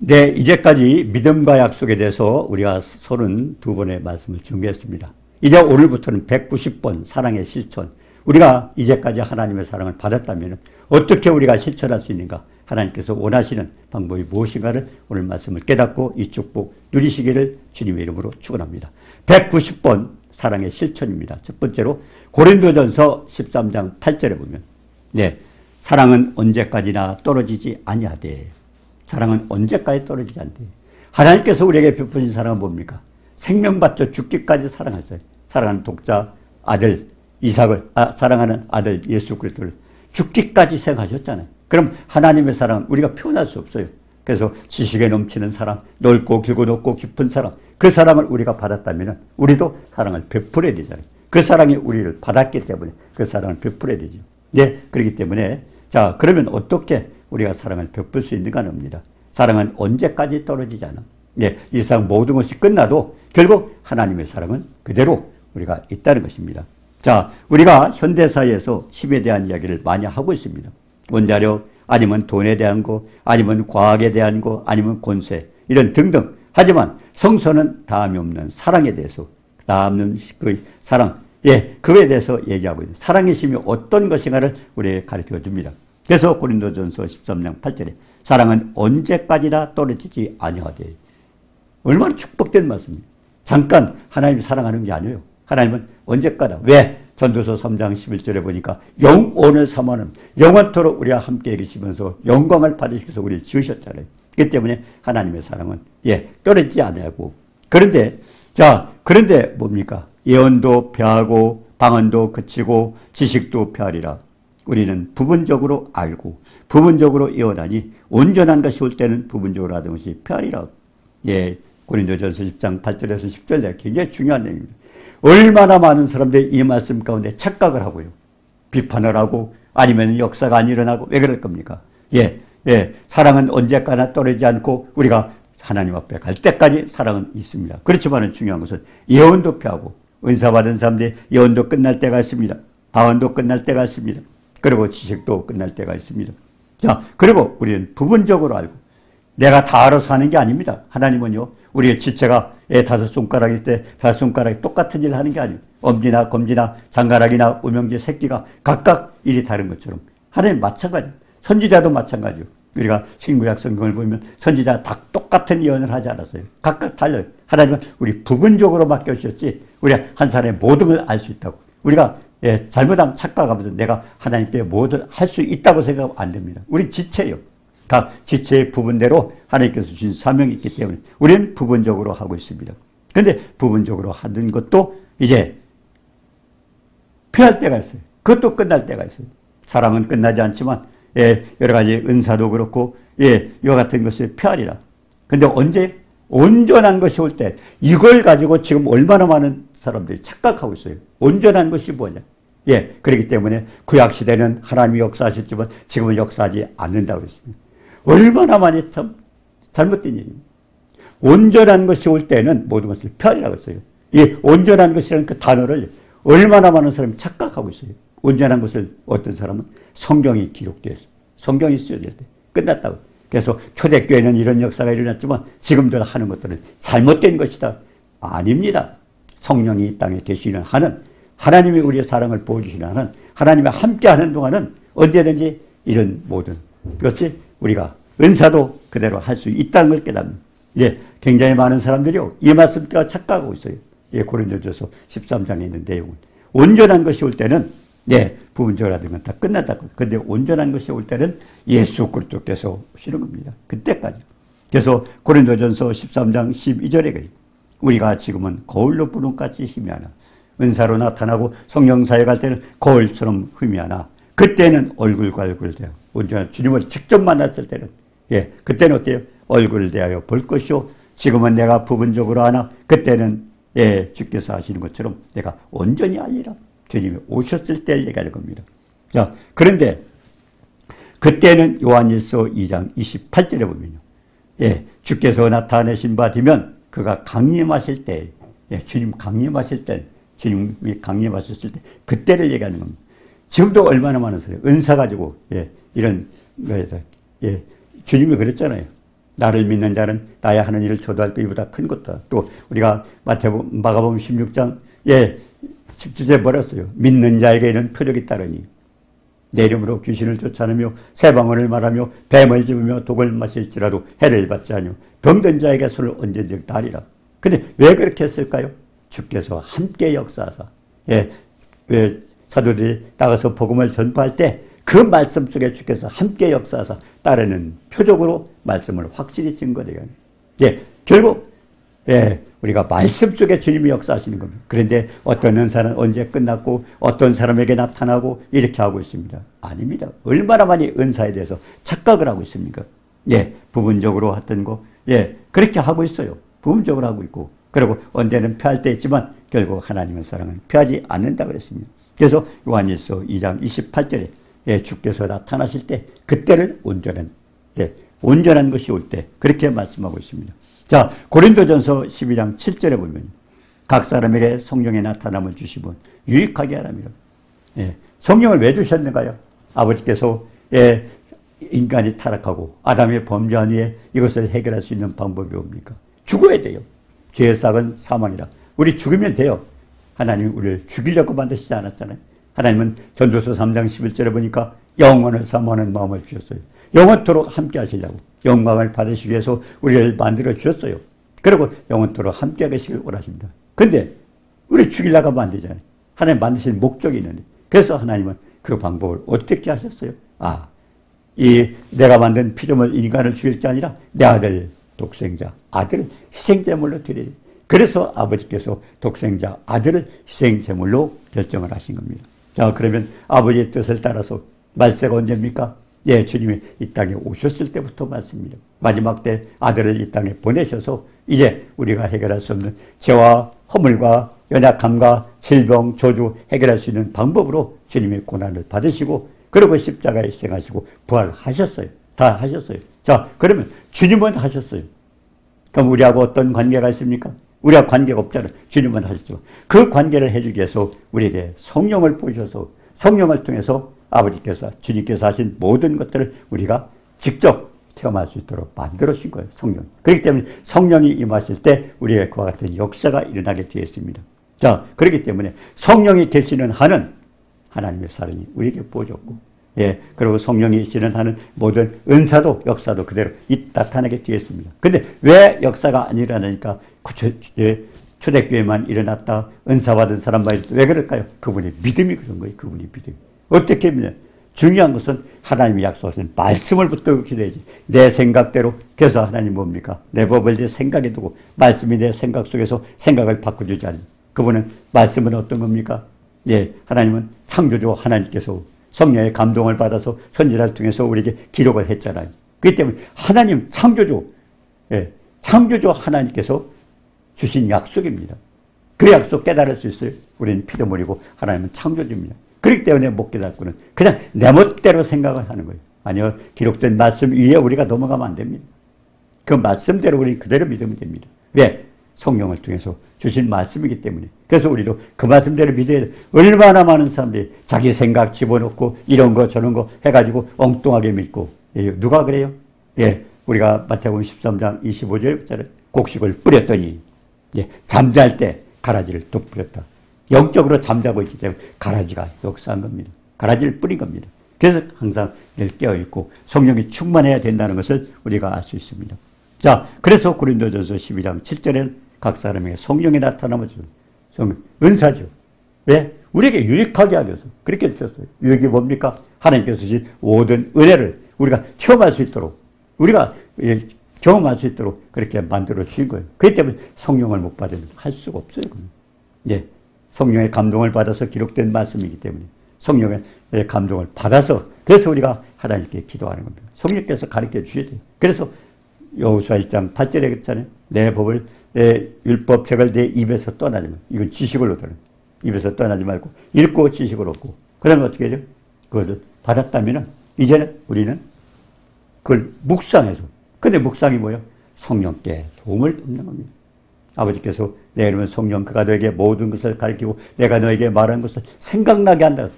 네, 이제까지 믿음과 약속에 대해서 우리가 32번의 말씀을 전개했습니다. 이제 오늘부터는 190번 사랑의 실천. 우리가 이제까지 하나님의 사랑을 받았다면 어떻게 우리가 실천할 수 있는가? 하나님께서 원하시는 방법이 무엇인가를 오늘 말씀을 깨닫고 이 축복 누리시기를 주님의 이름으로 축원합니다. 190번 사랑의 실천입니다. 첫 번째로 고린도전서 13장 8절에 보면 네, 사랑은 언제까지나 떨어지지 아니하되. 사랑은 언제까지 떨어지지 않대. 하나님께서 우리에게 베푸신 사랑은 뭡니까? 생명 바쳐 죽기까지 사랑하셨어요. 사랑하는 독자 아들 이삭을 사랑하는 아들 예수 그리스도를 죽기까지 생하셨잖아요. 그럼 하나님의 사랑은 우리가 표현할 수 없어요. 그래서 지식에 넘치는 사랑, 넓고 길고 높고 깊은 사랑, 그 사랑을 우리가 받았다면 우리도 사랑을 베풀어야 되잖아요. 그 사랑이 우리를 받았기 때문에 그 사랑을 베풀어야 되죠. 네, 그렇기 때문에 자, 그러면 어떻게 우리가 사랑을 베풀 수 있는가 합니다. 사랑은 언제까지 떨어지지 않아. 네, 이 세상 모든 것이 끝나도 결국 하나님의 사랑은 그대로 우리가 있다는 것입니다. 자, 우리가 현대사회에서 힘에 대한 이야기를 많이 하고 있습니다. 원자력, 아니면 돈에 대한 거, 아니면 과학에 대한 거, 아니면 권세, 이런 등등. 하지만 성서는 다음이 없는 사랑에 대해서, 다음은 그 사랑, 예, 그거에 대해서 얘기하고 있는 사랑의 힘이 어떤 것인가를 우리에게 가르쳐 줍니다. 그래서 고린도전서 13장 8절에 사랑은 언제까지나 떨어지지 아니하되. 얼마나 축복된 말씀입니다. 잠깐 하나님 사랑하는 게 아니에요. 하나님은 언제까지나. 왜? 전도서 3장 11절에 보니까 영원을 삼아는 영원토록 우리와 함께 계시면서 영광을 받으시기 위해서 우리를 지으셨잖아요. 그렇기 때문에 하나님의 사랑은 떨어지지 않고. 그런데 그런데 뭡니까? 예언도 폐하고 방언도 그치고 지식도 폐하리라. 우리는 부분적으로 알고 부분적으로 예언하니 온전한 것이 올 때는 부분적으로 하던 것이 폐하리라. 예, 고린도전서 10장 8절에서 10절 굉장히 중요한 내용입니다. 얼마나 많은 사람들이 이 말씀 가운데 착각을 하고요. 비판을 하고 아니면 역사가 안 일어나고 왜 그럴 겁니까? 사랑은 언제까지나 떨어지지 않고 우리가 하나님 앞에 갈 때까지 사랑은 있습니다. 그렇지만 중요한 것은 예언도 폐하고 은사 받은 사람들이 예언도 끝날 때가 있습니다. 방언도 끝날 때가 있습니다. 그리고 지식도 끝날 때가 있습니다. 자, 그리고 우리는 부분적으로 알고 내가 다 알아서 하는 게 아닙니다. 하나님은요, 우리의 지체가 다섯 손가락일 때 다섯 손가락이 똑같은 일을 하는 게 아니에요. 엄지나 검지나 장가락이나 오명지 새끼가 각각 일이 다른 것처럼 하나님 마찬가지예요. 선지자도 마찬가지예요. 우리가 신구약 성경을 보면 선지자 다 똑같은 예언을 하지 않았어요. 각각 달라요. 하나님은 우리 부분적으로 맡겨주셨지 우리가 한 사람의 모든 걸 알 수 있다고. 우리가 잘못하면 착각하면서 내가 하나님께 뭐든 할 수 있다고 생각하면 안 됩니다. 우리 지체예요. 각 지체의 부분대로 하나님께서 주신 사명이 있기 때문에 우리는 부분적으로 하고 있습니다. 그런데 부분적으로 하는 것도 이제 피할 때가 있어요. 그것도 끝날 때가 있어요. 사랑은 끝나지 않지만 여러 가지 은사도 그렇고 이와 같은 것을 피하리라. 그런데 언제? 온전한 것이 올 때 이걸 가지고 지금 얼마나 많은 사람들이 착각하고 있어요. 온전한 것이 뭐냐? 그렇기 때문에 구약시대는 하나님이 역사하셨지만 지금은 역사하지 않는다고 했습니다. 얼마나 많이 참 잘못된 얘기입니다. 온전한 것이 올 때는 모든 것을 피하리라고 했어요. 이 온전한 것이라는 그 단어를 얼마나 많은 사람이 착각하고 있어요. 온전한 것을 어떤 사람은 성경이 기록되어 있어요. 성경이 쓰여질 때 끝났다고. 그래서 초대교회는 이런 역사가 일어났지만 지금들 하는 것들은 잘못된 것이다. 아닙니다. 성령이 이 땅에 계시는 한은 하나님이 우리의 사랑을 보여주시는 한은 하나님과 함께하는 동안은 언제든지 이런 모든 그것이 우리가 은사도 그대로 할 수 있다는 걸 깨닫는. 굉장히 많은 사람들이요 이 말씀 때가 착각하고 있어요. 고린도전서 13장에 있는 내용은 온전한 것이 올 때는 부분적으로 하던 건 다 끝났다고. 그런데 온전한 것이 올 때는 예수 그리스도께서 오시는 겁니다. 그때까지. 그래서 고린도전서 13장 12절에 우리가 지금은 거울로 보는 같이 희미하나 은사로 나타나고 성령사에 갈 때는 거울처럼 희미하나 그때는 얼굴과 얼굴을 대하여 온전한 주님을 직접 만났을 때는 그때는 어때요? 얼굴을 대하여 볼 것이요 지금은 내가 부분적으로 하나 그때는 주께서 하시는 것처럼 내가 온전히 알리라. 주님이 오셨을 때를 얘기하는 겁니다. 자, 그런데 그때는 요한일서 2장 28절에 보면요. 주께서 나타내신 바 되면 그가 강림하실 때, 주님 강림하실 때, 주님이 강림하셨을 때 그때를 얘기하는 겁니다. 지금도 얼마나 많은 사람이 은사 가지고 이런 거에다 주님이 그랬잖아요. 나를 믿는 자는 나의 하는 일을 저도할 것 이보다 큰 것다. 또 우리가 마가복음 16장 17절에 뭐랬어요? 믿는 자에게는 표적이 따르니 내 이름으로 귀신을 쫓아내며 새 방언을 말하며 뱀을 집으며 독을 마실지라도 해를 받지 않으며 병든 자에게 술을 언제든지 다리라. 근데 왜 그렇게 했을까요? 주께서 함께 역사하사 왜 사도들이 나가서 복음을 전파할 때 그 말씀 속에 주께서 함께 역사하사 따르는 표적으로 말씀을 확실히 증거되게 하는. 결국 우리가 말씀 속에 주님이 역사하시는 겁니다. 그런데 어떤 은사는 언제 끝났고 어떤 사람에게 나타나고 이렇게 하고 있습니다. 아닙니다. 얼마나 많이 은사에 대해서 착각을 하고 있습니까? 부분적으로 했던 거 그렇게 하고 있어요. 부분적으로 하고 있고 그리고 언제는 표할 때 있지만 결국 하나님의 사랑은 표하지 않는다 그랬습니다. 그래서 요한일서 2장 28절에 주께서 나타나실 때 그때를 온전한 것이 올 때 그렇게 말씀하고 있습니다. 자, 고린도전서 12장 7절에 보면 각 사람에게 성령의 나타남을 주시면 유익하게 하랍니다. 성령을 왜 주셨는가요? 아버지께서 인간이 타락하고 아담의 범죄한 후에 이것을 해결할 수 있는 방법이 뭡니까? 죽어야 돼요. 죄의 삭은 사망이라. 우리 죽으면 돼요. 하나님이 우리를 죽이려고 만드시지 않았잖아요. 하나님은 전도서 3장 11절에 보니까 영원을 사모하는 마음을 주셨어요. 영원토록 함께 하시려고 영광을 받으시기 위해서 우리를 만들어 주셨어요. 그리고 영원토록 함께 하시길 원하십니다. 근데 우리 죽이려고 하면 안 되잖아요. 하나님 만드신 목적이 있는데 그래서 하나님은 그 방법을 어떻게 하셨어요? 내가 만든 피조물 인간을 죽일 게 아니라 내 아들 독생자 아들을 희생제물로 드려야 돼요. 그래서 아버지께서 독생자 아들을 희생제물로 결정을 하신 겁니다. 자, 그러면 아버지의 뜻을 따라서 말세가 언제입니까? 주님이 이 땅에 오셨을 때부터 말씀입니다. 마지막 때 아들을 이 땅에 보내셔서 이제 우리가 해결할 수 없는 죄와 허물과 연약함과 질병, 저주 해결할 수 있는 방법으로 주님의 고난을 받으시고 그리고 십자가에 희생하시고 부활하셨어요. 다 하셨어요. 자, 그러면 주님은 하셨어요. 그럼 우리하고 어떤 관계가 있습니까? 우리가 관계가 없잖아요. 주님은 하셨죠. 그 관계를 해주기 위해서 우리에게 성령을 보셔서 성령을 통해서 아버지께서 주님께서 하신 모든 것들을 우리가 직접 체험할 수 있도록 만들어주신 거예요. 성령. 그렇기 때문에 성령이 임하실 때 우리의 그와 같은 역사가 일어나게 되어 있습니다. 자, 그렇기 때문에 성령이 계시는 한은 하나님의 사랑이 우리에게 부어졌고 그리고 성령이 계시는 한은 모든 은사도 역사도 그대로 나타나게 되어 있습니다. 근데 왜 역사가 안 일어나니까 초대교회만 일어났다 은사 받은 사람만 일어났다 왜 그럴까요? 그분의 믿음이 그런 거예요. 그분의 믿음이. 어떻게 믿냐? 중요한 것은 하나님이 약속하신 말씀을 붙들고 기도해야지. 내 생각대로. 그래서 하나님 뭡니까? 내 법을 내 생각에 두고 말씀이 내 생각 속에서 생각을 바꿔주지 않는 그분은 말씀은 어떤 겁니까? 하나님은 창조주 하나님께서 성령의 감동을 받아서 선지자를 통해서 우리에게 기록을 했잖아요. 그렇기 때문에 하나님 창조주 창조주 하나님께서 주신 약속입니다. 그 약속 깨달을 수 있어요? 우리는 피조물이고 하나님은 창조주입니다. 그렇기 때문에 못 깨닫고는 그냥 내 멋대로 생각을 하는 거예요. 아니요. 기록된 말씀 위에 우리가 넘어가면 안 됩니다. 그 말씀대로 우리는 그대로 믿으면 됩니다. 왜? 성령을 통해서 주신 말씀이기 때문에. 그래서 우리도 그 말씀대로 믿어야 돼. 얼마나 많은 사람들이 자기 생각 집어넣고 이런 거 저런 거 해가지고 엉뚱하게 믿고. 누가 그래요? 우리가 마태복음 13장 25절에 곡식을 뿌렸더니 잠잘 때 가라지를 또 뿌렸다. 영적으로 잠자고 있기 때문에 가라지가 역사한 겁니다. 가라지를 뿌린 겁니다. 그래서 항상 깨어있고 성령이 충만해야 된다는 것을 우리가 알 수 있습니다. 자, 그래서 고린도전서 12장 7절에는 각 사람에게 성령이 나타남을 주는 은사죠. 왜? 우리에게 유익하게 하기 위해서 그렇게 주셨어요. 유익이 뭡니까? 하나님께서 주신 모든 은혜를 우리가 체험할 수 있도록 우리가 경험할 수 있도록 그렇게 만들어 주신 거예요. 그렇기 때문에 성령을 못 받으면 할 수가 없어요. 성령의 감동을 받아서 기록된 말씀이기 때문에 성령의 감동을 받아서 그래서 우리가 하나님께 기도하는 겁니다. 성령께서 가르쳐 주셔야 돼요. 그래서 여호수아 1장 8절에 그랬잖아요. 내 법을 내 율법책을 내 입에서 떠나지 말고 이건 지식을 얻어요. 입에서 떠나지 말고 읽고 지식을 얻고 그러면 어떻게 해요? 그것을 받았다면 이제는 우리는 그걸 묵상해서 근데 묵상이 뭐예요? 성령께 도움을 얻는 겁니다. 아버지께서 내 이름은 성령 그가 너에게 모든 것을 가르치고 내가 너에게 말한 것을 생각나게 한다.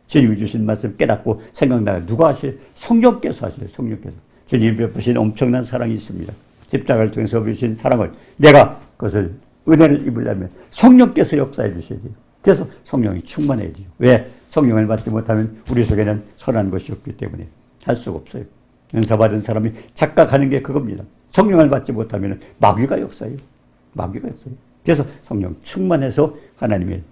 주님이 주신 말씀 깨닫고 생각나게 누가 하셔요? 성령께서 하셔요. 성령께서. 주님 베푸신 엄청난 사랑이 있습니다. 십자가를 통해서 베푸신 사랑을 내가 그것을 은혜를 입으려면 성령께서 역사해 주셔야 돼요. 그래서 성령이 충만해야 돼요. 왜? 성령을 받지 못하면 우리 속에는 선한 것이 없기 때문에 할 수가 없어요. 은사받은 사람이 착각하는 게 그겁니다. 성령을 받지 못하면 마귀가 역사해요. 마귀가 역사해요. 그래서 성령 충만해서 하나님의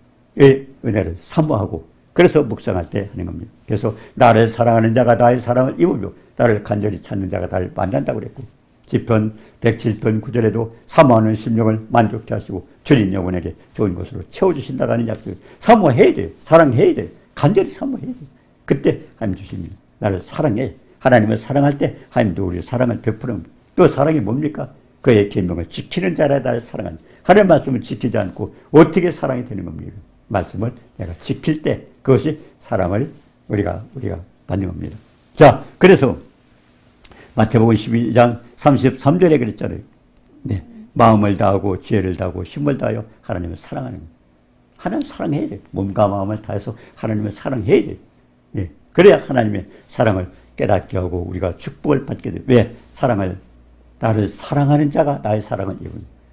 은혜를 사모하고 그래서 묵상할 때 하는 겁니다. 그래서 나를 사랑하는 자가 나의 사랑을 입으며 나를 간절히 찾는 자가 나를 만난다고 그랬고 시편 107편 9절에도 사모하는 심령을 만족케 하시고 주님 영혼에게 좋은 것으로 채워주신다고 하는 약속을 사모해야 돼요. 사랑해야 돼요. 간절히 사모해야 돼요. 그때 하나님 주십니다. 나를 사랑해. 하나님을 사랑할 때 하나님도 우리 사랑을 베푸는 또 사랑이 뭡니까? 그의 계명을 지키는 자라 나를 사랑하는 하나님의 말씀을 지키지 않고 어떻게 사랑이 되는 겁니까? 말씀을 내가 지킬 때 그것이 사랑을 우리가 받는 겁니다. 자, 그래서 마태복음 12장 33절에 그랬잖아요. 네, 마음을 다하고 지혜를 다하고 힘을 다하여 하나님을 사랑하는 거예요. 하나님 사랑해야 돼요. 몸과 마음을 다해서 하나님을 사랑해야 돼요. 예, 그래야 하나님의 사랑을 깨닫게 하고 우리가 축복을 받게 돼요. 왜? 나를 사랑하는 자가 나의 사랑을 입은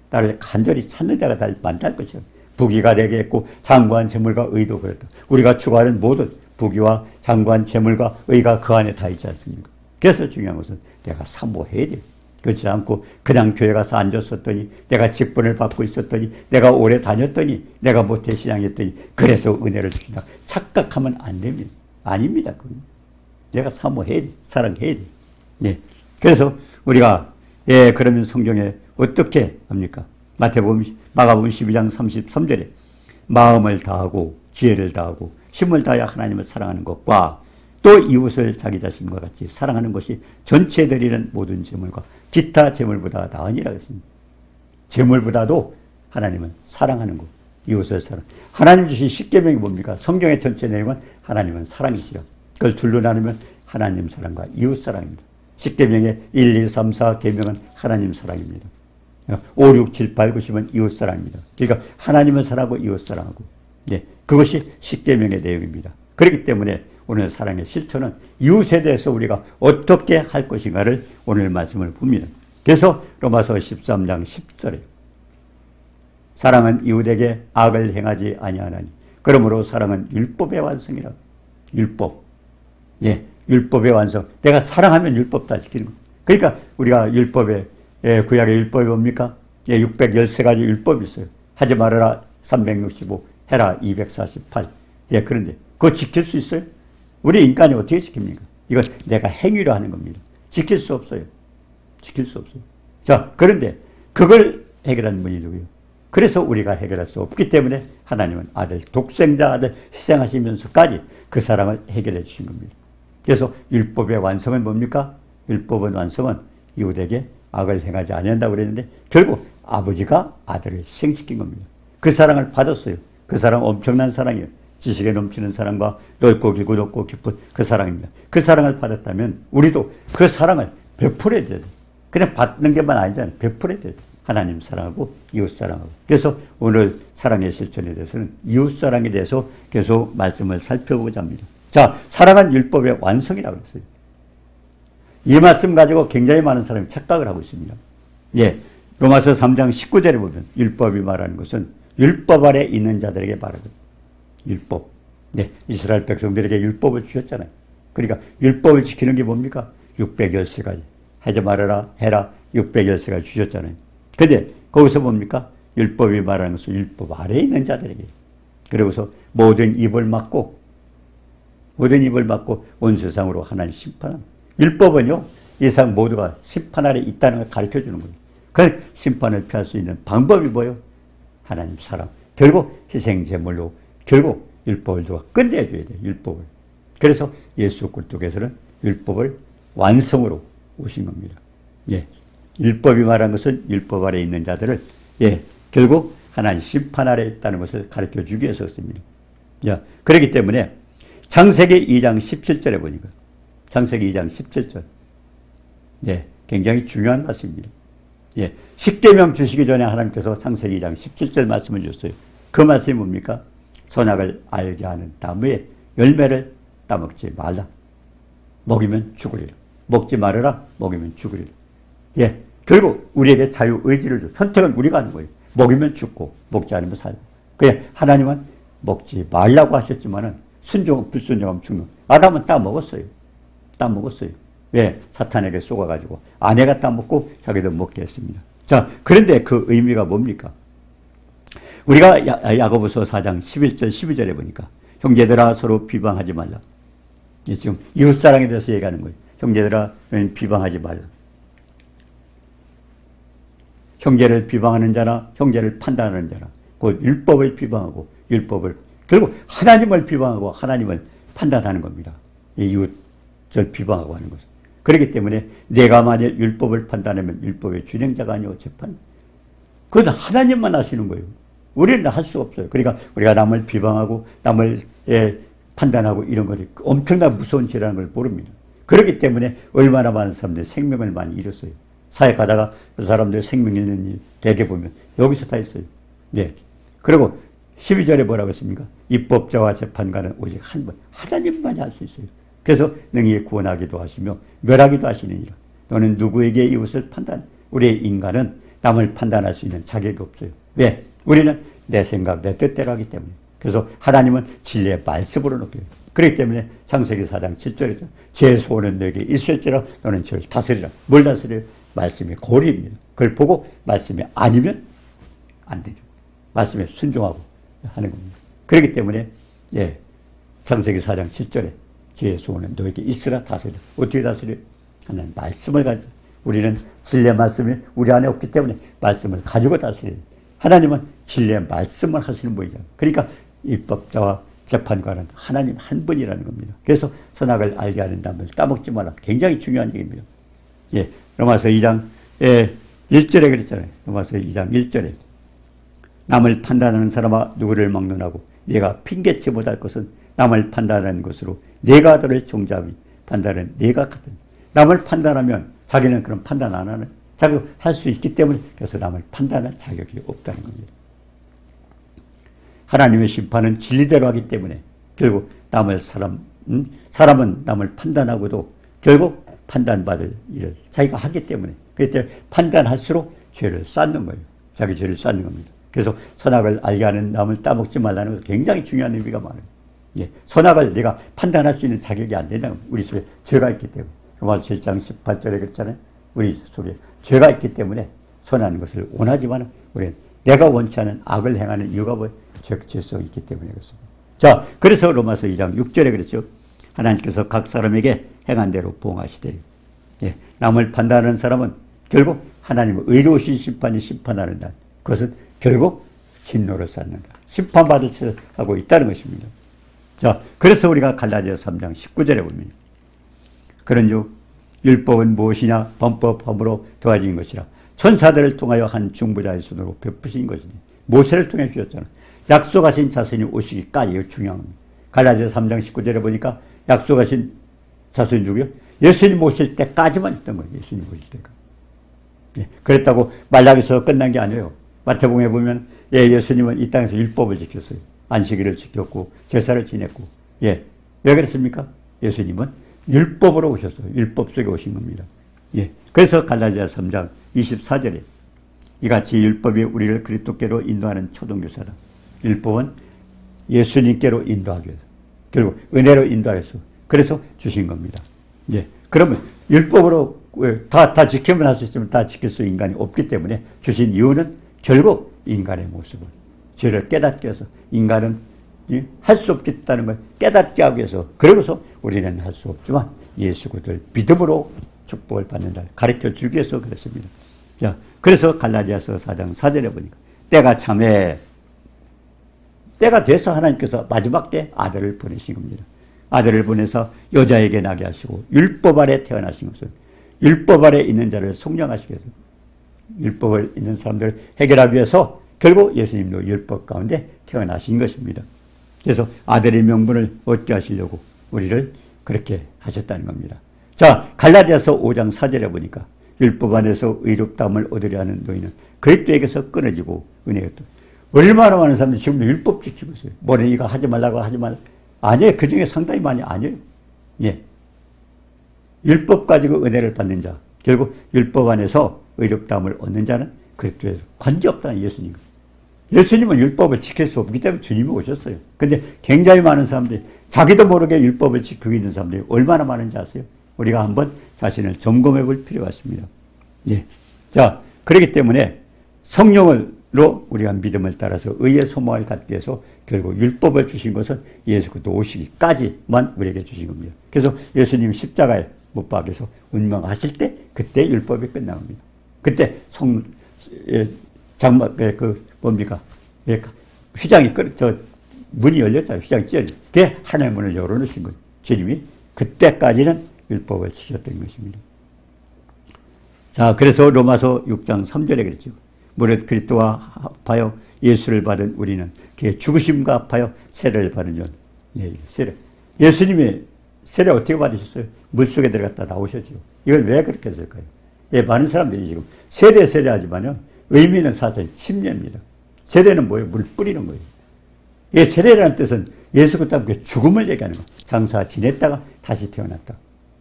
나를 간절히 찾는 자가 나를 만날 것이요. 부귀가 되게 했고 장구한 재물과 의도 그랬다. 우리가 추구하는 모든 부귀와 장구한 재물과 의가 그 안에 다 있지 않습니까? 그래서 중요한 것은 내가 사모해야 돼요. 그렇지 않고 그냥 교회 가서 앉았었더니 내가 직분을 받고 있었더니 내가 오래 다녔더니 내가 모태 신앙했더니 그래서 은혜를 주신다. 착각하면 안 됩니다. 아닙니다. 그건. 내가 사모해야 돼. 사랑해야 돼. 네. 그래서 우리가 그러면 성경에 어떻게 합니까? 마가복음 12장 33절에 마음을 다하고 지혜를 다하고 힘을 다하여 하나님을 사랑하는 것과 또 이웃을 자기 자신과 같이 사랑하는 것이 전체 드리는 모든 재물과 기타 재물보다 나으니라 했습니다. 재물보다도 하나님을 사랑하는 것, 이웃을 사랑. 하나님 주신 십계명이 뭡니까? 성경의 전체 내용은 하나님은 사랑이시라. 그걸 둘로 나누면 하나님 사랑과 이웃 사랑입니다. 십계명의 1, 2, 3, 4 계명은 하나님 사랑입니다. 5, 6, 7, 8, 9, 10은 이웃 사랑입니다. 그러니까 하나님을 사랑하고 이웃 사랑하고 그것이 십계명의 내용입니다. 그렇기 때문에 오늘 사랑의 실천은 이웃에 대해서 우리가 어떻게 할 것인가를 오늘 말씀을 봅니다. 그래서 로마서 13장 10절에 사랑은 이웃에게 악을 행하지 아니하나니 그러므로 사랑은 율법의 완성이라. 율법. 율법의 완성. 내가 사랑하면 율법 다 지키는 거예요. 그러니까 우리가 율법에 구약의 율법이 뭡니까? 613가지 율법이 있어요. 하지 말아라 365, 해라 248. 그런데 그거 지킬 수 있어요? 우리 인간이 어떻게 지킵니까? 이건 내가 행위로 하는 겁니다. 지킬 수 없어요. 지킬 수 없어요. 자, 그런데 그걸 해결하는 분이 누구예요? 그래서 우리가 해결할 수 없기 때문에 하나님은 독생자 아들 희생하시면서까지 그 사랑을 해결해 주신 겁니다. 그래서 율법의 완성은 뭡니까? 율법의 완성은 이웃에게 악을 행하지 아니한다고 그랬는데 결국 아버지가 아들을 희생시킨 겁니다. 그 사랑을 받았어요. 그 사랑 엄청난 사랑이에요. 지식에 넘치는 사랑과 넓고 길고 높고 깊은 그 사랑입니다. 그 사랑을 받았다면 우리도 그 사랑을 베풀어야 돼요. 그냥 받는 게만 아니잖아요. 베풀어야 돼요. 하나님 사랑하고 이웃 사랑하고. 그래서 오늘 사랑의 실천에 대해서는 이웃 사랑에 대해서 계속 말씀을 살펴보고자 합니다. 자, 사랑은 율법의 완성이라고 했어요. 이 말씀 가지고 굉장히 많은 사람이 착각을 하고 있습니다. 로마서 3장 19절에 보면 율법이 말하는 것은 율법 아래 있는 자들에게 말하거든요. 율법. 이스라엘 백성들에게 율법을 주셨잖아요. 그러니까 율법을 지키는 게 뭡니까? 613가지. 하지 말아라, 해라, 613가지 주셨잖아요. 근데 거기서 뭡니까? 율법이 말하는 것은 율법 아래에 있는 자들에게. 그러고서 모든 입을 막고 온 세상으로 하나님 심판합니다. 율법은요, 이 세상 모두가 심판 아래 있다는 걸 가르쳐 주는 거예요. 그 심판을 피할 수 있는 방법이 뭐예요? 하나님 사랑. 결국 희생제물로 결국 율법을 누가 끝내줘야 돼요. 율법을. 그래서 예수 그리스도께서는 율법을 완성으로 오신 겁니다. 율법이 말한 것은 율법 아래 있는 자들을 결국 하나님 심판 아래 있다는 것을 가르쳐 주기 위해서 그렇습니다. 그렇기 때문에 창세기 2장 17절에 보니까 창세기 2장 17절 굉장히 중요한 말씀입니다. 십계명 주시기 전에 하나님께서 창세기 2장 17절 말씀을 주셨어요. 그 말씀이 뭡니까? 선악을 알게 하는 나무의 열매를 따먹지 말라. 먹이면 죽으리라. 먹지 말아라. 먹이면 죽으리라. 예. 결국 우리에게 자유의지를 줘. 선택은 우리가 하는 거예요. 먹이면 죽고 먹지 않으면 살고. 그래 하나님은 먹지 말라고 하셨지만은 순종 불순종하면 죽는. 아담은 따 먹었어요. 따 먹었어요. 왜? 사탄에게 쏘아가지고 아내가 따 먹고 자기도 먹게 했습니다. 자, 그런데 그 의미가 뭡니까? 우리가 야고보서 4장 11절 12절에 보니까 형제들아 서로 비방하지 말라. 지금 이웃사랑에 대해서 얘기하는 거예요. 형제들아 비방하지 말라. 형제를 비방하는 자나 형제를 판단하는 자나 곧 율법을 비방하고 율법을 결국 하나님을 비방하고 하나님을 판단하는 겁니다. 이웃을 비방하고 하는 것은. 그렇기 때문에 내가 만일 율법을 판단하면 율법의 준행자가 아니오 재판. 그건 하나님만 하시는 거예요. 우리는 할 수 없어요. 그러니까 우리가 남을 비방하고 남을 판단하고 이런 것이 엄청난 무서운 죄라는 걸 모릅니다. 그렇기 때문에 얼마나 많은 사람들이 생명을 많이 잃었어요. 사회 가다가 그 사람들 생명 잃는 일 대개 보면 여기서 다 있어요. 네. 그리고 12절에 뭐라고 했습니까? 입법자와 재판관은 오직 한 분, 하나님만이 할 수 있어요. 그래서 능히 구원하기도 하시며 멸하기도 하시느니라. 너는 누구에게 이웃을 우리의 인간은 남을 판단할 수 있는 자격이 없어요. 왜? 우리는 내 생각, 내 뜻대로 하기 때문에. 그래서 하나님은 진리의 말씀으로 놓여요. 그렇기 때문에 창세기 4장 7절이죠. 제 소원은 너에게 있을지라 너는 저를 다스리라. 뭘 다스려요? 말씀이 고리입니다. 그걸 보고 말씀이 아니면 안 되죠. 말씀에 순종하고 하는 겁니다. 그렇기 때문에 창세기 4장 7절에 주의 소원은 너에게 있으라 다스리라. 어떻게 다스려요? 하나님 말씀을 가지고. 우리는 진리의 말씀이 우리 안에 없기 때문에 말씀을 가지고 다스려요. 하나님은 진리의 말씀을 하시는 분이잖아요. 그러니까 입법자와 재판관은 하나님 한 분이라는 겁니다. 그래서 선악을 알게 하는 나무를 따먹지 마라. 굉장히 중요한 얘기입니다. 로마서 2장 1절에 그랬잖아요. 로마서 2장 1절에 남을 판단하는 사람아 누구를 막론하고 네가 핑계치 못할 것은 남을 판단하는 것으로 네가 하도를 종잡이 판단은 네가 하든. 남을 판단하면 자기는 그런 판단 안 하는 자기가 할 수 있기 때문에 그래서 남을 판단할 자격이 없다는 겁니다. 하나님의 심판은 진리대로 하기 때문에 결국 사람은 남을 판단하고도 결국 판단받을 일을 자기가 하기 때문에 그때 판단할수록 죄를 쌓는 거예요. 자기 죄를 쌓는 겁니다. 그래서 선악을 알게 하는 남을 따먹지 말라는 것은 굉장히 중요한 의미가 많아요. 선악을 내가 판단할 수 있는 자격이 안 된다는 거예요. 우리 속에 죄가 있기 때문에. 로마서 7장 18절에 그랬잖아요. 우리 속에 죄가 있기 때문에 선하는 것을 원하지만 우리는 내가 원치 않은 악을 행하는 이유가 뭐예요? 죄성이 있기 때문에 그렇습니다. 자, 그래서 로마서 2장 6절에 그랬죠. 하나님께서 각 사람에게 행한 대로 보응하시되. 남을 판단하는 사람은 결국 하나님의 의로우신 심판이 심판하는다. 그것은 결국 진노를 쌓는다. 심판받을 짓을 하고 있다는 것입니다. 자, 그래서 우리가 갈라디아서 3장 19절에 보면 그런즉 율법은 무엇이냐? 범법함으로 도와진 것이라. 천사들을 통하여 한 중보자의 손으로 베푸신 것이니 모세를 통해 주셨잖아. 약속하신 자손이 오시기까지 이거 중요한 겁니다. 갈라디아서 3장 19절에 보니까 약속하신 자손이 누구요? 예수님 오실 때까지만 있던 거예요. 예수님 오실 때까지. 그랬다고 말라기서 끝난 게 아니에요. 마태복음에 보면 예수님은 이 땅에서 율법을 지켰어요. 안식일을 지켰고 제사를 지냈고. 왜 그랬습니까? 예수님은 율법으로 오셨어요. 율법 속에 오신 겁니다. 그래서 갈라디아서 3장 24절에 이같이 율법이 우리를 그리스도께로 인도하는 초등교사다. 율법은 예수님께로 인도하기 위해서 결국 은혜로 인도하기 위해서 그래서 주신 겁니다. 그러면 율법으로 다 지키면 할 수 있으면 다 지킬 수 인간이 없기 때문에 주신 이유는 결국 인간의 모습을 죄를 깨닫게 해서 인간은 할 수 없겠다는 걸 깨닫게 하기 위해서 그러고서 우리는 할 수 없지만 예수 그리스도를 믿음으로 축복을 받는다 가르쳐 주기 위해서 그랬습니다. 자, 그래서 갈라디아서 4장 4절에 보니까 때가 참에 때가 돼서 하나님께서 마지막 때 아들을 보내신 겁니다. 아들을 보내서 여자에게 나게 하시고 율법 아래 태어나신 것은 율법 아래 있는 자를 속량하시기 위해서 율법을 있는 사람들을 해결하기 위해서 결국 예수님도 율법 가운데 태어나신 것입니다. 그래서 아들의 명분을 얻게 하시려고 우리를 그렇게 하셨다는 겁니다. 자, 갈라디아서 5장 4절에 보니까 율법 안에서 의롭다함을 얻으려 하는 너희는 그리스도에게서 끊어지고 은혜가 또 얼마나 많은 사람들이 지금도 율법 지키고 있어요. 뭐래 이거 하지 말라고 하지 말라. 아니에요. 그 중에 상당히 많이 아니에요. 율법 가지고 은혜를 받는 자, 결국 율법 안에서 의롭다함을 얻는 자는 그리스도에서 관계없다는 예수님. 예수님은 율법을 지킬 수 없기 때문에 주님이 오셨어요. 근데 굉장히 많은 사람들이 자기도 모르게 율법을 지키고 있는 사람들이 얼마나 많은지 아세요? 우리가 한번 자신을 점검해 볼 필요가 있습니다. 예. 자, 그렇기 때문에 성령으로 우리가 믿음을 따라서 의의 소망을 갖기 위해서 결국 율법을 주신 것은 예수 그리스도 오시기까지만 우리에게 주신 겁니다. 그래서 예수님 십자가에 못 박혀서 운명하실 때 그때 율법이 끝납니다. 그때 뭡니까? 휘장이 문이 열렸잖아요. 휘장이 찢어져. 그게 하나의 문을 열어놓으신 거예요. 주님이 그때까지는 율법을 지켰던 것입니다. 자, 그래서 로마서 6장 3절에 그랬죠. 무릇 그리스도와 합하여 예수를 받은 우리는 그의 죽으심과 합하여 세례를 받은 전. 예, 세례. 예수님이 세례 어떻게 받으셨어요? 물속에 들어갔다 나오셨죠. 이걸 왜 그렇게 했을까요? 예, 많은 사람들이 지금 세례하지만요. 의미는 사실 침례입니다. 세례는 뭐예요? 물 뿌리는 거예요. 예, 세례라는 뜻은 예수 그리스도와 함께 죽음을 얘기하는 거예요. 장사 지냈다가 다시 태어났다.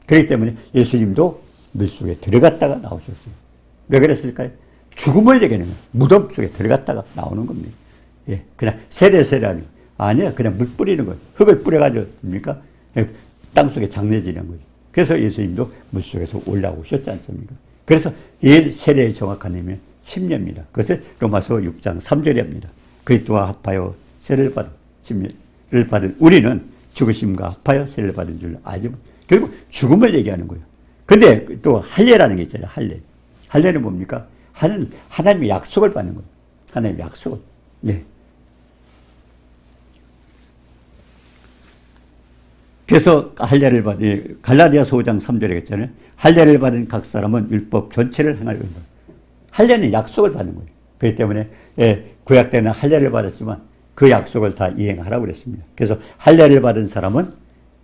그렇기 때문에 예수님도 물속에 들어갔다가 나오셨어요. 왜 그랬을까요? 죽음을 얘기하는 거예요. 무덤 속에 들어갔다가 나오는 겁니다. 예, 그냥 세례하는 거. 아니야, 그냥 물 뿌리는 거예요. 흙을 뿌려가지고, 뭡니까? 땅 속에 장례지는 거죠. 그래서 예수님도 물속에서 올라오셨지 않습니까? 그래서 이 세례의 정확한 의미는 침례입니다. 그것을 로마서 6장 3절에 합니다. 그리스도와 합하여 세례를 받은 침례를 받은 우리는 죽으심과 합하여 세례를 받은 줄 알지. 결국 죽음을 얘기하는 거예요. 근데 또 할례라는 게 있잖아요. 할례. 할례는 뭡니까? 하나님의 약속을 받는 거예요. 하나님의 약속을. 네. 그래서 할례를 받은 갈라디아서 5장 3절에 했잖아요. 할례를 받은 각 사람은 율법 전체를 행할 겁니다. 할례는 약속을 받는 거예요. 그렇기 때문에 구약 때는 할례를 받았지만 그 약속을 다 이행하라고 그랬습니다. 그래서 할례를 받은 사람은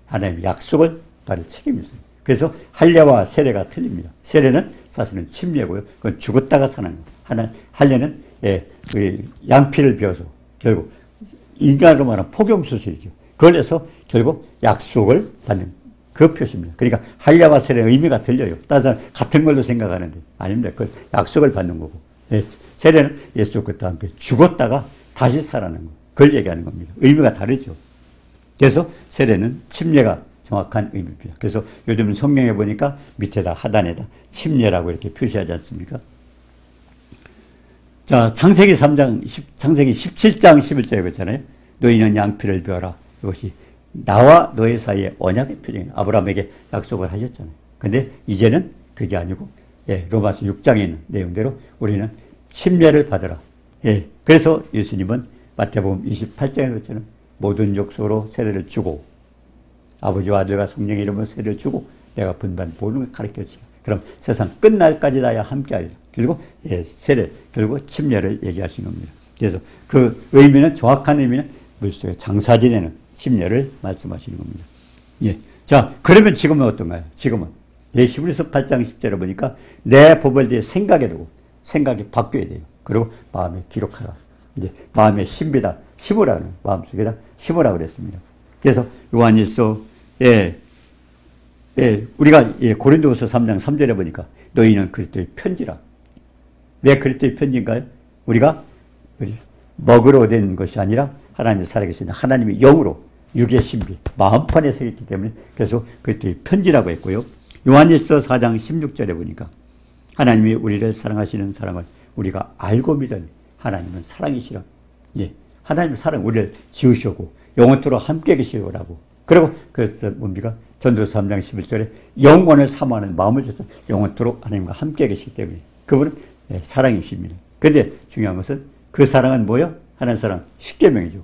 하나님의 약속을 받을 책임이 있어요. 그래서 할례와 세례가 틀립니다. 세례는 사실은 침례고요. 그건 죽었다가 사는 거예요. 할례는 양피를 베어서 결국 인간으로 말하면 포경수술이죠. 그걸 해서 결국 약속을 받는 그 표시입니다. 그러니까 할례와 세례의 의미가 틀려요. 다른 사람 같은 걸로 생각하는데 아닙니다. 그 약속을 받는 거고 세례는 예수 그리스도와 함께 죽었다가 다시 살아나는 거. 그걸 얘기하는 겁니다. 의미가 다르죠. 그래서 세례는 침례가 정확한 의미입니다. 그래서 요즘 성경에 보니까 밑에다 하단에다 침례라고 이렇게 표시하지 않습니까? 자, 창세기 17장 11절에 그랬잖아요. 너희는 양피를 베어라. 이것이 나와 너의 사이의 언약의 표징이에요. 아브라함에게 약속을 하셨잖아요. 근데 이제는 그게 아니고 로마서 6장에 있는 내용대로 우리는 침례를 받으라. 그래서 예수님은 마태복음 28장에 그랬잖아요. 모든 족속으로 세례를 주고 아버지와 아들과 성령의 이름으로 세례를 주고 내가 분반 모든 걸 가르쳐주시라. 그럼 세상 끝날까지 다야 함께하리라. 결국 세례, 결국 침례를 얘기하신 겁니다. 그래서 그 의미는 정확한 의미는 물속에 장사 지내는 침례를 말씀하시는 겁니다. 예. 자, 그러면 지금은 어떤가요? 지금은 히브리서 8장 10절에 보니까 내 법을 대해 생각해 두고 생각이 바뀌어야 돼요. 그리고 마음에 기록하라. 이제 마음에 심비다. 심으라는 마음속에다 심으라고 그랬습니다. 그래서 요한일서 우리가 고린도후서 3장 3절에 보니까 너희는 그리스도의 편지라. 왜 그리스도의 편지인가요? 우리가 먹으로 된 것이 아니라 하나님이 살아계신 하나님의 영으로 육의 신비, 마음판에 새겼기 때문에 그래서 그리스도의 편지라고 했고요. 요한일서 4장 16절에 보니까 하나님이 우리를 사랑하시는 사랑을 우리가 알고 믿으니 하나님은 사랑이시라. 하나님의 사랑 우리를 지으시고 영원토록 함께 계시라고. 그리고 그래서 뭡니까? 전도서 3장 11절에 영원을 사모하는 마음을 줘서 영원토록 하나님과 함께 계시기 때문에 그분은 사랑이십니다. 그런데 중요한 것은 그 사랑은 뭐예요? 하나님 사랑 10계명이죠.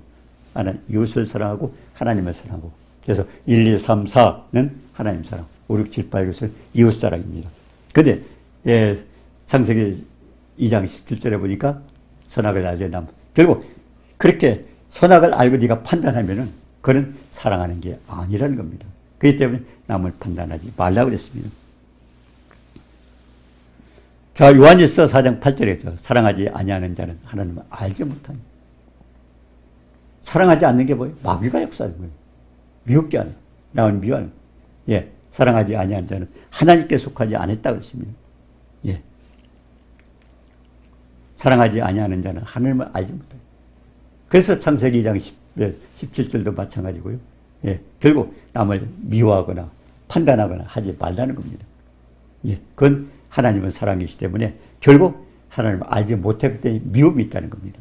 하나님 이웃을 사랑하고 하나님을 사랑하고. 그래서 1, 2, 3, 4는 하나님 사랑, 5, 6, 7, 8, 9은 이웃 사랑입니다. 그런데 창세기 2장 17절에 보니까 선악을 알게 남. 결국 그렇게 선악을 알고 네가 판단하면은 그는 사랑하는 게 아니라는 겁니다. 그렇기 때문에 남을 판단하지 말라고 그랬습니다. 자, 요한일서 4장 8절에 사랑하지 아니하는 자는 하나님을 알지 못하니. 사랑하지 않는 게 뭐예요? 마귀가 역사하는 거예요. 미혹게 하는, 나를 미워하는. 사랑하지 아니한 자는 하나님께 속하지 않았다 그랬습니다. 예. 사랑하지 아니하는 자는 하나님을 알지 못해요. 그래서 창세기 2장 17절도 마찬가지고요. 예. 결국 남을 미워하거나 판단하거나 하지 말라는 겁니다. 예. 그건 하나님은 사랑이시기 때문에 결국 하나님을 알지 못했기 때문에 미움이 있다는 겁니다.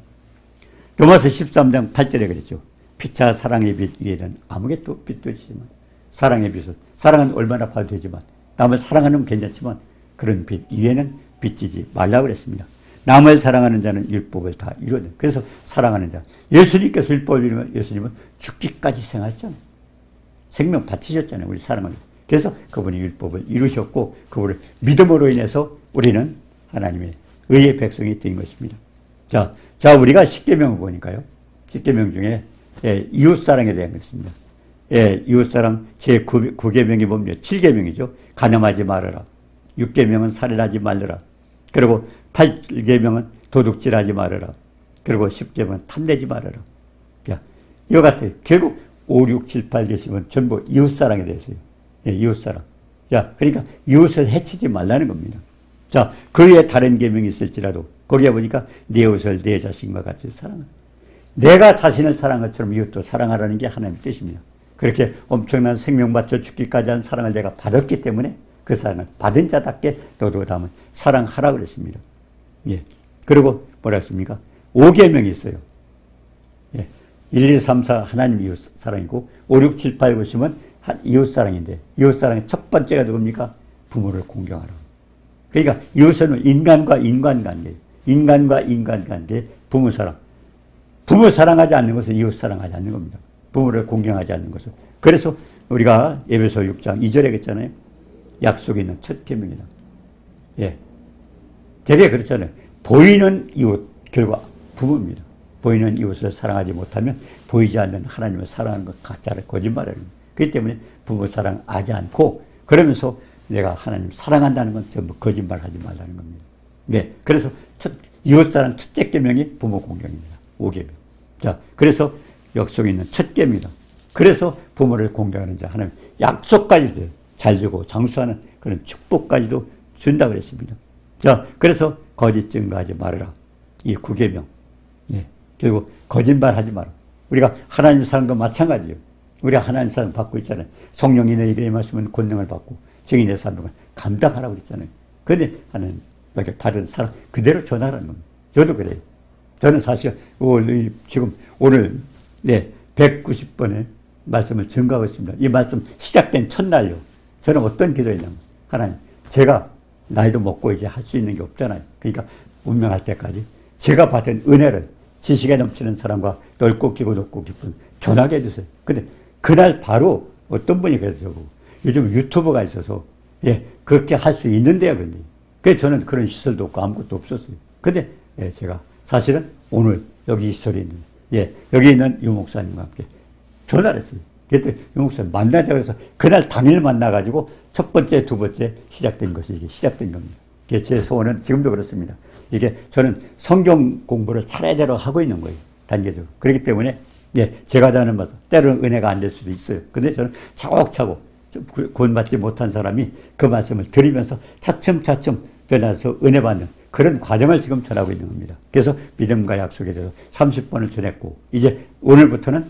로마서 13장 8절에 그랬죠. 피차 사랑의 빛 위에는 아무것도 빛도 지지만 사랑의 빛은 사랑은 얼마나 봐도 되지만 남을 사랑하는 건 괜찮지만 그런 빛 위에는 비치지 말라고 그랬습니다. 남을 사랑하는 자는 율법을 다 이루어요. 그래서 사랑하는 자. 예수님께서 율법을 이루면 예수님은 죽기까지 생활했잖아요. 생명 바치셨잖아요. 우리 사랑하는 자. 그래서 그분이 율법을 이루셨고 그분을 믿음으로 인해서 우리는 하나님의 의의 백성이 된 것입니다. 자 우리가 십계명을 보니까요. 십계명 중에 이웃사랑에 대한 것입니다. 이웃사랑 제9계명이 보면 7계명이죠. 간음하지 말아라. 6계명은 살인하지 말아라. 그리고 8계명은 도둑질하지 말아라. 그리고 10계명은 탐내지 말아라. 이와 같아요. 결국 5, 6, 7, 8 계시면 전부 이웃사랑에 대해서요. 이웃사랑. 그러니까 이웃을 해치지 말라는 겁니다. 그 위에 다른 계명이 있을지라도 거기에 보니까 내 이웃을 내 자신과 같이 사랑하라. 내가 자신을 사랑한 것처럼 이웃도 사랑하라는 게 하나님의 뜻입니다. 그렇게 엄청난 생명 바쳐 죽기까지 한 사랑을 내가 받았기 때문에 그 사랑을 받은 자답게 너도 다음은 사랑하라 그랬습니다. 예. 그리고 뭐라 했습니까? 5계명이 있어요. 예. 1, 2, 3, 4 하나님 이웃 사랑이고 5, 6, 7, 8 보시면 이웃 사랑인데 이웃 사랑의 첫 번째가 누굽니까? 부모를 공경하라. 그러니까 이웃은 인간과 인간관계, 인간과 인간관계, 부모 사랑. 부모 사랑하지 않는 것은 이웃 사랑하지 않는 겁니다. 부모를 공경하지 않는 것은. 그래서 우리가 에베소 6장 2절에 했잖아요. 약속이 있는 첫 계명이다. 예. 되게 그렇잖아요. 보이는 이웃, 결과 부모입니다. 보이는 이웃을 사랑하지 못하면 보이지 않는 하나님을 사랑하는 것 가짜를 거짓말하는 거예요. 그렇기 때문에 부모 사랑하지 않고 그러면서 내가 하나님 사랑한다는 건 전부 거짓말하지 말라는 겁니다. 네. 그래서 이웃사랑 첫째 계명이 부모 공경입니다. 5계명. 그래서 약속이 있는 첫 계명이다. 그래서 부모를 공경하는 자 하나님 약속까지도 잘 주고 장수하는 그런 축복까지도 준다 그랬습니다. 그래서 거짓 증거하지 말아라. 이 9계명. 예. 그리고 거짓말하지 마라. 우리가 하나님 사랑도 마찬가지예요. 우리가 하나님 사랑 받고 있잖아요. 성령이 너희에게 임하시면 권능을 받고 증인의 사명을 감당하라고 그랬잖아요. 그런데 하나님 여기 다른 사랑 그대로 전하라는 겁니다. 저도 그래요. 저는 사실 지금 오늘 190번의 말씀을 증거하고 있습니다. 이 말씀 시작된 첫날요. 저는 어떤 기도했냐면 하나님 제가 나이도 먹고 이제 할 수 있는 게 없잖아요. 그러니까 운명할 때까지 제가 받은 은혜를 지식에 넘치는 사람과 넓고 깊고 높고 깊은 전하게 해주세요. 근데 그날 바로 어떤 분이 그래서 요즘 유튜브가 있어서 그렇게 할 수 있는데요. 근데 그래서 저는 그런 시설도 없고 아무것도 없었어요. 근데 제가 사실은 오늘 여기 시설이 있는 여기 있는 유 목사님과 함께 전화를 했어요. 그때 유 목사님 만나자 그래서 그날 당일 만나가지고 첫 번째, 두 번째 시작된 것이 이게 시작된 겁니다. 제 소원은 지금도 그렇습니다. 이게 저는 성경 공부를 차례대로 하고 있는 거예요. 단계적으로. 그렇기 때문에 제가 하는 말씀 때로는 은혜가 안 될 수도 있어요. 근데 저는 차곡차곡 구원받지 못한 사람이 그 말씀을 들으면서 차츰차츰 변해서 은혜 받는 그런 과정을 지금 전하고 있는 겁니다. 그래서 믿음과 약속에 대해서 30번을 전했고 이제 오늘부터는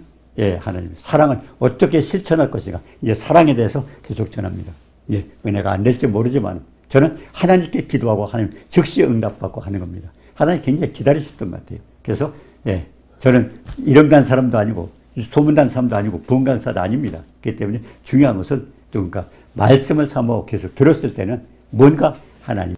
하나님 사랑을 어떻게 실천할 것인가 이제 사랑에 대해서 계속 전합니다. 은혜가 안 될지 모르지만 저는 하나님께 기도하고 하나님 즉시 응답받고 하는 겁니다. 하나님 굉장히 기다리셨던 것 같아요. 그래서 저는 이런 간 사람도 아니고 소문난 사람도 아니고 부흥강사도 아닙니다. 그렇기 때문에 중요한 것은 누군가 말씀을 삼아 계속 들었을 때는 뭔가 하나님